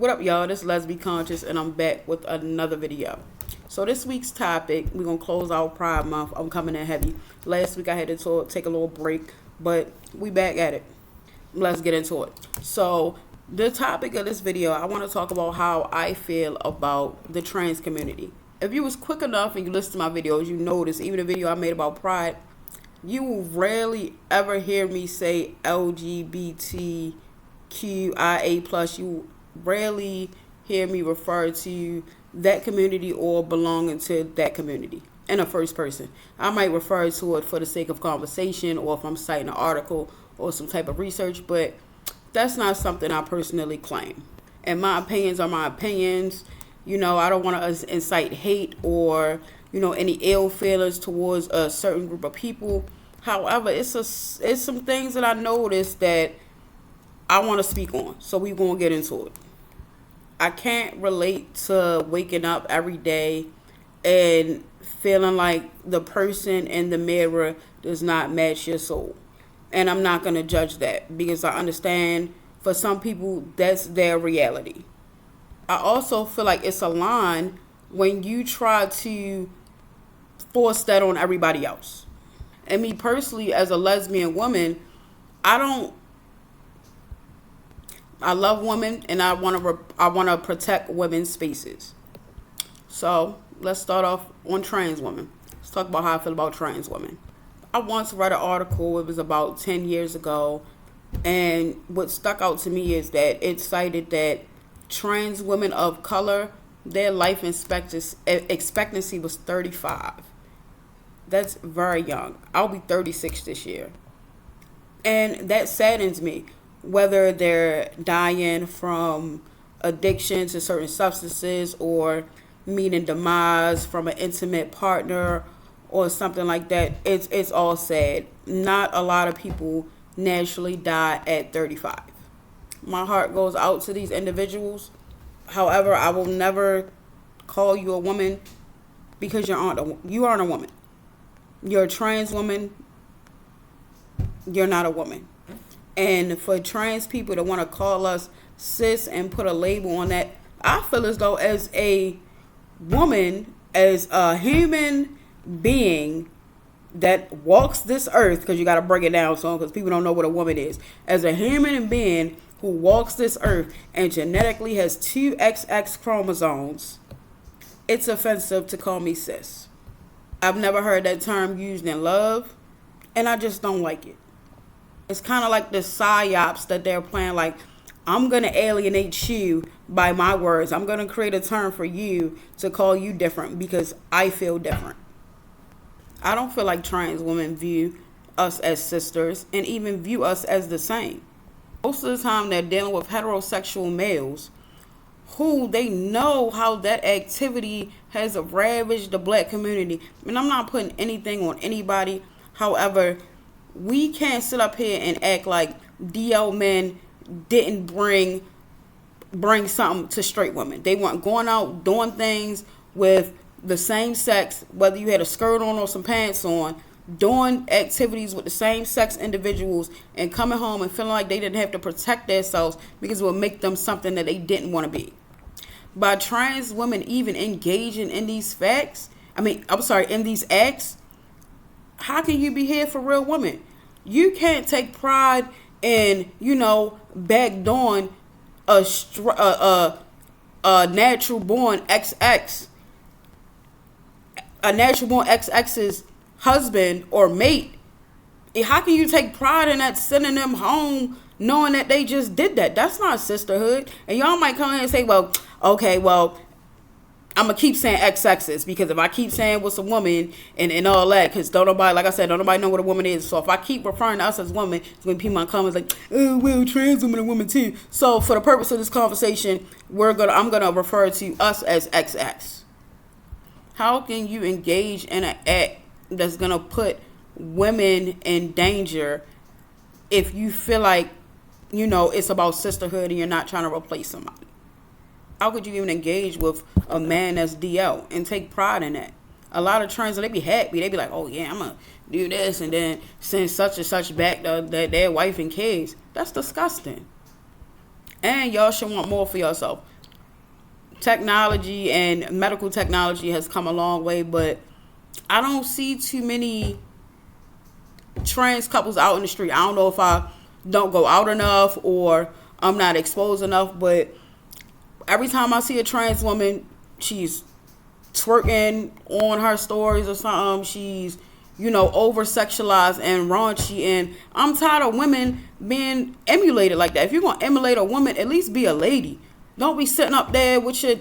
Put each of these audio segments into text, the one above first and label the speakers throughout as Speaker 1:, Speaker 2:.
Speaker 1: What up, y'all? This is Lesbi Conscious, and I'm back with another video. So this week's topic, we're going to close out Pride Month. I'm coming in heavy. Last week I had to take a little break, but we back at it. Let's get into it. So the topic of this video, I want to talk about how I feel about the trans community. If you was quick enough and you listen to my videos, you notice even the video I made about Pride, you will rarely ever hear me say LGBTQIA+. You rarely hear me refer to that community or belonging to that community in a first person. I might refer to it for the sake of conversation or if I'm citing an article or some type of research, but that's not something I personally claim. And my opinions are my opinions. You know, I don't want to incite hate or, any ill feelings towards a certain group of people. However, it's some things that I noticed that I want to speak on. So we're going to get into it. I can't relate to waking up every day and feeling like the person in the mirror does not match your soul. And I'm not going to judge that because I understand for some people that's their reality. I also feel like it's a line when you try to force that on everybody else. And me personally, as a lesbian woman, I love women and I want to protect women's spaces. So let's start off on trans women. Let's talk about how I feel about trans women. I once read an article, it was about 10 years ago, and what stuck out to me is that it cited that trans women of color, their life expectancy was 35. That's very young. I'll be 36 this year. And that saddens me, whether they're dying from addiction to certain substances or meeting demise from an intimate partner or something like that. It's all sad. Not a lot of people naturally die at 35. My heart goes out to these individuals. However, I will never call you a woman because you aren't a woman. You're a trans woman. You're not a woman. And for trans people to want to call us cis and put a label on that, I feel as though as a woman, as a human being that walks this earth, because you got to break it down so because people don't know what a woman is. As a human being who walks this earth and genetically has 2 XX chromosomes, it's offensive to call me cis. I've never heard that term used in love, and I just don't like it. It's kind of like the psyops that they're playing, like, I'm going to alienate you by my words. I'm going to create a term for you to call you different because I feel different. I don't feel like trans women view us as sisters and even view us as the same. Most of the time they're dealing with heterosexual males who they know how that activity has ravaged the black community. And I'm not putting anything on anybody. However, we can't sit up here and act like DL men didn't bring something to straight women. They weren't going out doing things with the same sex, whether you had a skirt on or some pants on, doing activities with the same sex individuals and coming home and feeling like they didn't have to protect themselves because it would make them something that they didn't want to be. By trans women even engaging in these in these acts, how can you be here for real women? You can't take pride in, backdooring a natural born XX, a natural born XX's husband or mate. How can you take pride in that, sending them home knowing that they just did that? That's not sisterhood. And y'all might come in and say, I'm going to keep saying XX's because if I keep saying what's a woman and all that, because don't nobody know what a woman is. So if I keep referring to us as women, it's going to be people in comments like, oh, well, trans women are women too. So for the purpose of this conversation, I'm going to refer to us as XX. How can you engage in an act that's going to put women in danger if you feel like, it's about sisterhood and you're not trying to replace somebody? How could you even engage with a man that's DL and take pride in that? A lot of trans, they be happy. They be like, oh, yeah, I'm going to do this and then send such and such back to their wife and kids. That's disgusting. And y'all should want more for yourself. technology and medical technology has come a long way, but I don't see too many trans couples out in the street. I don't know if I don't go out enough or I'm not exposed enough, but every time I see a trans woman, she's twerking on her stories or something. She's, over sexualized and raunchy, and I'm tired of women being emulated like that. If you're gonna emulate a woman, at least be a lady. Don't be sitting up there with your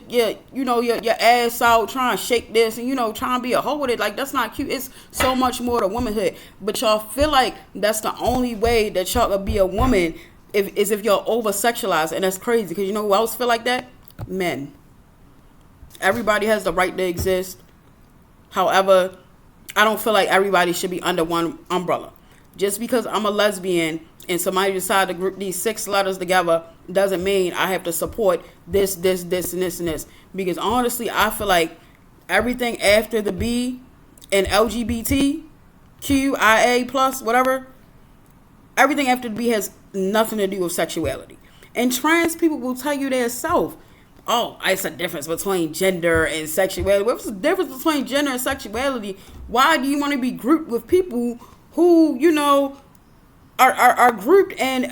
Speaker 1: ass out trying to shake this and trying to be a hoe with it. Like, that's not cute. It's so much more to womanhood. But y'all feel like that's the only way that y'all could be a woman if you're over sexualized, and that's crazy. Because you know who else feel like that? Men. Everybody has the right to exist. However, I don't feel like everybody should be under one umbrella. Just because I'm a lesbian and somebody decided to group these 6 letters together doesn't mean I have to support this, and this. Because honestly, I feel like everything after the B and LGBT, QIA plus, whatever, everything after the B has nothing to do with sexuality. And trans people will tell you their self. Oh, it's a difference between gender and sexuality. What's the difference between gender and sexuality? Why do you want to be grouped with people who, are grouped and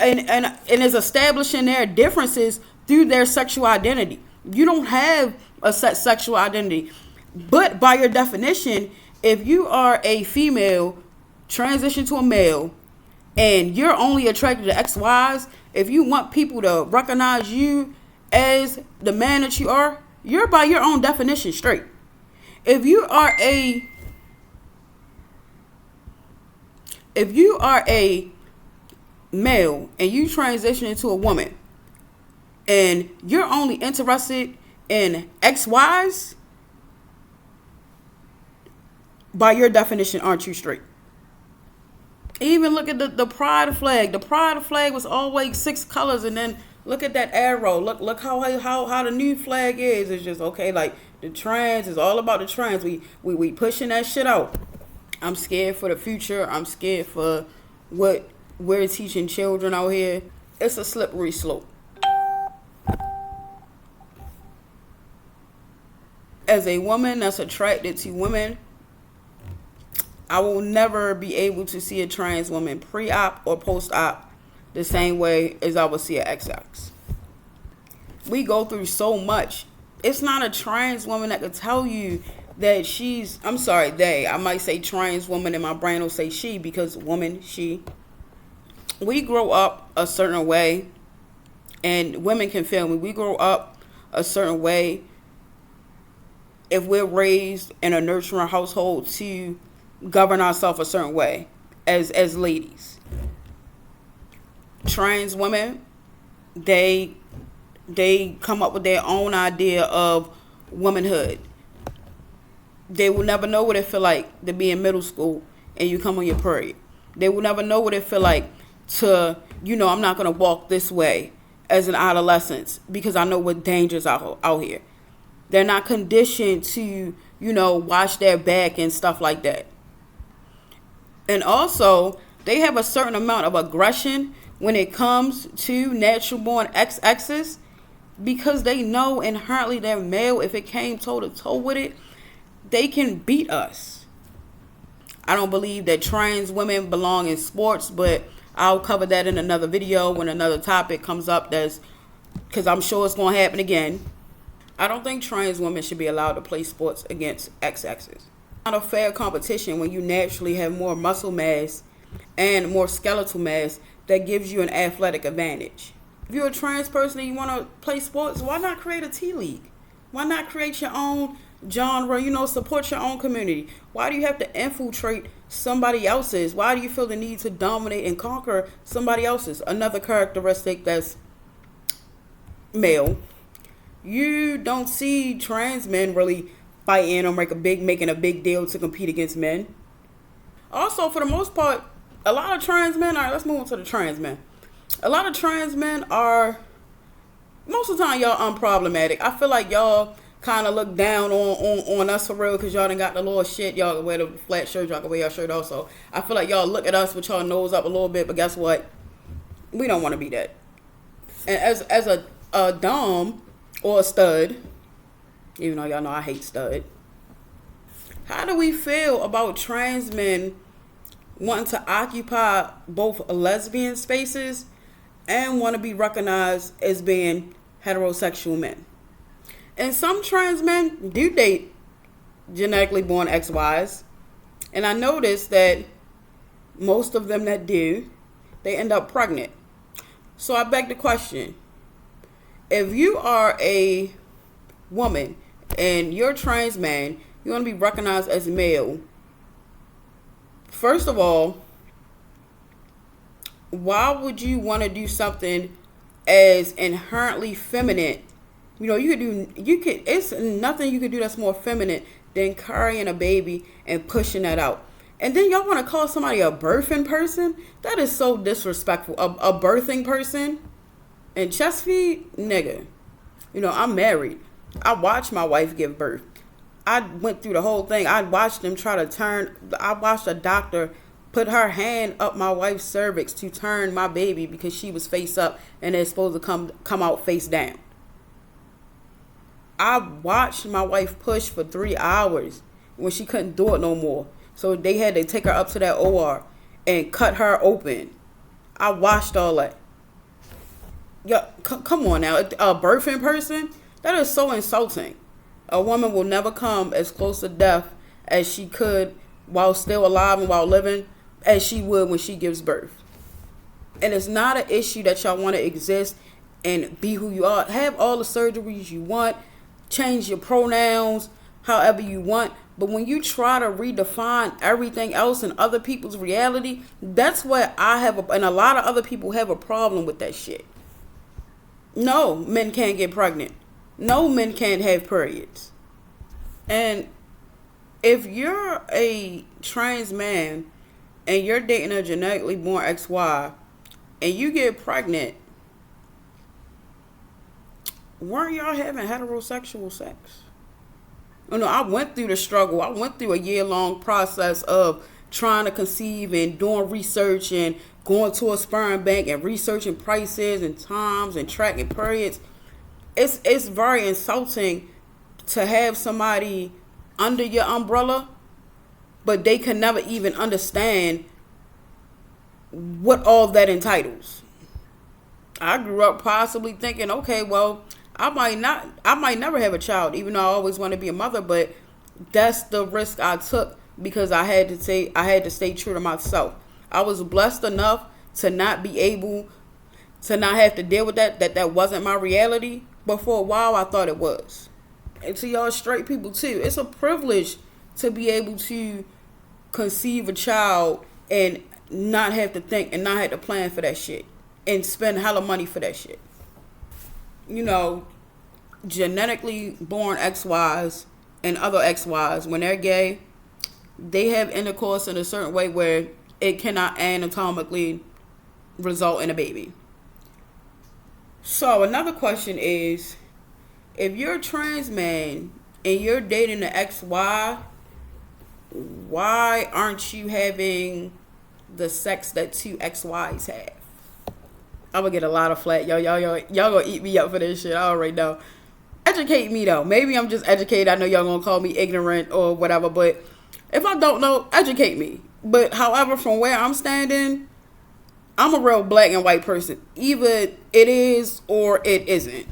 Speaker 1: is establishing their differences through their sexual identity? You don't have a set sexual identity. But by your definition, if you are a female, transition to a male, and you're only attracted to XYs, if you want people to recognize you as the man that you are, you're by your own definition straight. If you are a male and you transition into a woman and you're only interested in XYs, by your definition, aren't you straight? Even look at the pride flag. The pride flag was always 6 colors, and then look at that arrow. Look how the new flag is. It's just okay. Like, the trans is all about the trans. We pushing that shit out. I'm scared for the future. I'm scared for what we're teaching children out here. It's a slippery slope. As a woman that's attracted to women, I will never be able to see a trans woman pre-op or post-op the same way as I would see an XX. We go through so much. It's not a trans woman that could tell you that I might say trans woman and my brain will say she, because woman, she. We grow up a certain way, and women can feel me. We grow up a certain way if we're raised in a nurturing household to govern ourselves a certain way as ladies. Trans women, they come up with their own idea of womanhood. They will never know what it feel like to be in middle school and you come on your period. They will never know what it feel like to, I'm not going to walk this way as an adolescent because I know what dangers out here. They're not conditioned to, watch their back and stuff like that. And also, they have a certain amount of aggression when it comes to natural born XXs because they know inherently they're male. If it came toe to toe with it, they can beat us. I don't believe that trans women belong in sports, but I'll cover that in another video when another topic comes up, because I'm sure it's going to happen again. I don't think trans women should be allowed to play sports against XXs. Not a fair competition when you naturally have more muscle mass and more skeletal mass that gives you an athletic advantage. If you're a trans person and you want to play sports, why not create a T-League? Why not create your own genre, support your own community? Why do you have to infiltrate somebody else's? Why do you feel the need to dominate and conquer somebody else's? Another characteristic that's male. You don't see trans men really fighting or making a big deal to compete against men. Also, for the most part, a lot of trans men let's move on to the trans men. A lot of trans men are, most of the time, y'all unproblematic. I feel like y'all kind of look down on us for real because y'all done got the little shit. Y'all can wear the flat shirt, y'all can wear your shirt also. I feel like y'all look at us with y'all nose up a little bit, but guess what? We don't want to be that. And as a dom or a stud, Even though y'all know I hate stud. How do we feel about trans men wanting to occupy both lesbian spaces and want to be recognized as being heterosexual men? And some trans men do date genetically born XYs. And I noticed that most of them that do, they end up pregnant. So I beg the question, if you are a woman and you're a trans man, you want to be recognized as male, first of all, why would you want to do something as inherently feminine? You know, it's nothing you could do that's more feminine than carrying a baby and pushing that out. And then y'all want to call somebody a birthing person? That is so disrespectful. A birthing person? And chest feed? Nigga. You know, I'm married. I watched my wife give birth. I went through the whole thing. I watched I watched a doctor put her hand up my wife's cervix to turn my baby because she was face up and it's supposed to come out face down. I watched my wife push for 3 hours when she couldn't do it no more. So they had to take her up to that OR and cut her open. I watched all that. Yeah, come on now. A birthing person? That is so insulting. A woman will never come as close to death as she could while still alive and while living as she would when she gives birth. And it's not an issue that y'all want to exist and be who you are. Have all the surgeries you want. Change your pronouns however you want. But when you try to redefine everything else in other people's reality, that's where I have, and a lot of other people have a problem with that shit. No, men can't get pregnant. No, men can't have periods. And if you're a trans man and you're dating a genetically born XY and you get pregnant, weren't y'all having heterosexual sex? You know, I went through the struggle. I went through a year-long process of trying to conceive and doing research and going to a sperm bank and researching prices and times and tracking periods. It's very insulting to have somebody under your umbrella, but they can never even understand what all that entitles. I grew up possibly thinking, okay, well, I might never have a child, even though I always want to be a mother, but that's the risk I took because I had to stay true to myself. I was blessed enough to not be able to not have to deal with that wasn't my reality, but for a while I thought it was. And to y'all straight people too, it's a privilege to be able to conceive a child and not have to think and not have to plan for that shit and spend hella money for that shit. You know, genetically born XYs and other XYs, when they're gay, they have intercourse in a certain way where it cannot anatomically result in a baby. So another question is, if you're a trans man and you're dating an XY, why aren't you having the sex that two XYs have? I'm gonna get a lot of flack. Y'all gonna eat me up for this shit. I already know. Educate me though. Maybe I'm just educated. I know y'all gonna call me ignorant or whatever, but if I don't know, educate me. But however, from where I'm standing, I'm a real black and white person. Either it is or it isn't.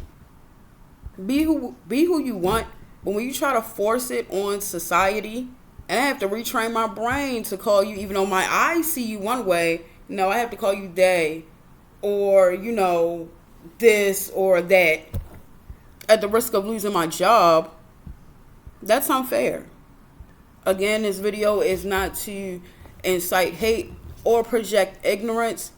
Speaker 1: Be who you want, but when you try to force it on society, and I have to retrain my brain to call you, even though my eyes see you one way, no, I have to call you they, or, you know, this or that, at the risk of losing my job. That's unfair. Again, this video is not to incite hate or project ignorance.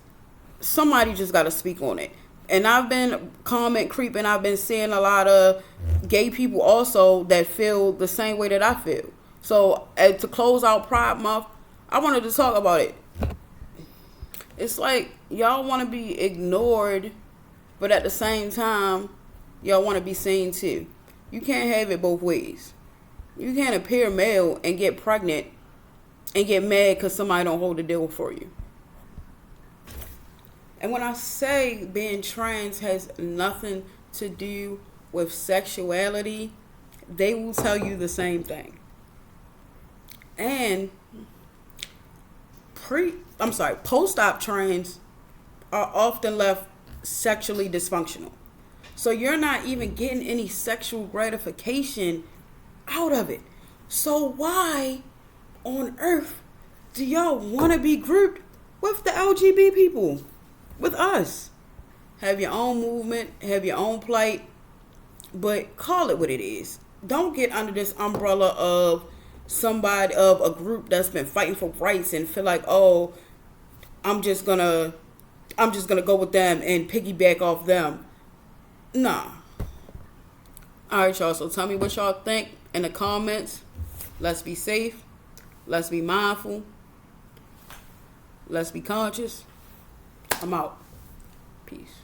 Speaker 1: Somebody just got to speak on it. And I've been comment creeping. I've been seeing a lot of gay people also that feel the same way that I feel. So to close out Pride Month, I wanted to talk about it. It's like y'all want to be ignored, but at the same time, y'all want to be seen too. You can't have it both ways. You can't appear male and get pregnant and get mad because somebody don't hold the deal for you. And when I say being trans has nothing to do with sexuality, they will tell you the same thing. And post-op trans are often left sexually dysfunctional. So you're not even getting any sexual gratification out of it. So why on earth do y'all want to be grouped with the LGB people? With us? Have your own movement, have your own plight, but call it what it is. Don't get under this umbrella of a group that's been fighting for rights and feel like, oh, I'm just gonna go with them and piggyback off them. Nah. Alright, y'all, so tell me what y'all think in the comments. Let's be safe. Let's be mindful. Let's be conscious. I'm out. Peace.